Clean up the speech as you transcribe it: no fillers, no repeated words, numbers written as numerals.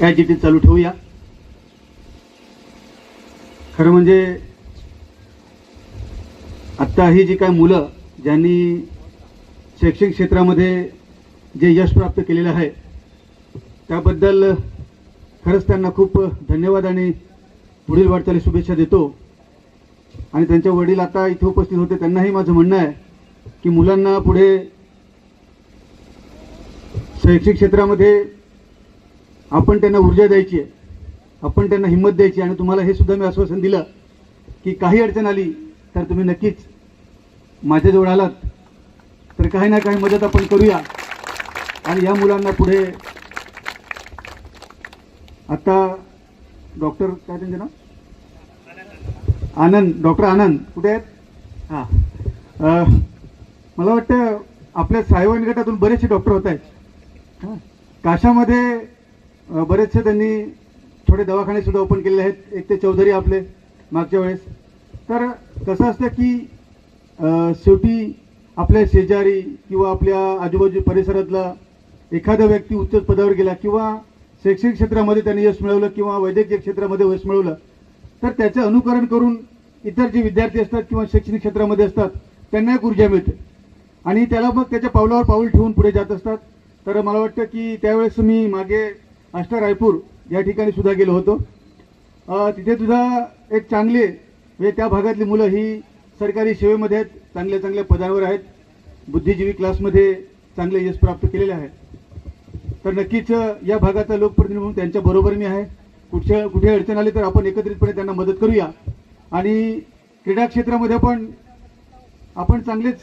As चालू ठेवूया. खरं म्हणजे आत्ता ही जी काय मुलं ज्यांनी शैक्षणिक क्षेत्रामध्ये जे यश प्राप्त केलेलं आहे त्याबद्दल खरंच त्यांना खूप धन्यवाद आणि पुढील वाटचाली शुभेच्छा देतो. आणि त्यांचे वडील आता इथे उपस्थित होते, त्यांनाही माझं म्हणणं आहे की मुलांना पुढे शैक्षणिक क्षेत्रामध्ये आपण त्यांना ऊर्जा द्यायची आहे, आपण त्यांना हिंमत द्यायची. आणि तुम्हाला हे सुद्धा मी आश्वासन दिलं की काही अडचण आली तर तुम्ही नक्कीच माझ्याजवळ आलात तर काही ना काही मदत आपण करूया. आणि या मुलांना पुढे आता डॉक्टर काय त्यांचं नाव आनंद, डॉक्टर आनंद कुठे आहेत? हां, मला वाटतं आपल्या सायवन गटातून बरेचसे डॉक्टर होत आहेत. हां, काशामध्ये बरेचसे त्यांनी थोडे दवाखाने सुद्धा ओपन केलेले आहेत. एक ते चौधरी आपले मागच्या वेळेस. तर कसं असतं की शेवटी आपल्या शेजारी किंवा आपल्या आजूबाजू परिसरातला एखादा व्यक्ती उच्च पदावर गेला किंवा शैक्षणिक क्षेत्रामध्ये त्यांनी यश मिळवलं किंवा वैद्यकीय क्षेत्रामध्ये यश मिळवलं तर त्याचं अनुकरण करून इतर जे विद्यार्थी असतात किंवा शैक्षणिक क्षेत्रामध्ये असतात त्यांना एक ऊर्जा मिळते आणि त्याला मग त्याच्या पावलावर पाऊल ठेवून पुढे जात असतात. तर मला वाटतं की त्यावेळेस मी मागे आष्टा रायपूर या ठिकाणी सुद्धा गेलो होतो. तिथे सुद्धा एक चांगले म्हणजे त्या भागातली मुलं ही सरकारी सेवेमध्ये आहेत, चांगल्या चांगल्या पदांवर आहेत, बुद्धिजीवी क्लासमध्ये चांगले यश प्राप्त केलेले आहेत. तर नक्कीच या भागाचा लोकप्रतिनिधी म्हणून त्यांच्या बरोबर मी आहे. कुठे अडचण आली तर आपण एकत्रितपणे त्यांना मदत करूया. आणि क्रीडा क्षेत्रामध्ये पण आपण चांगलेच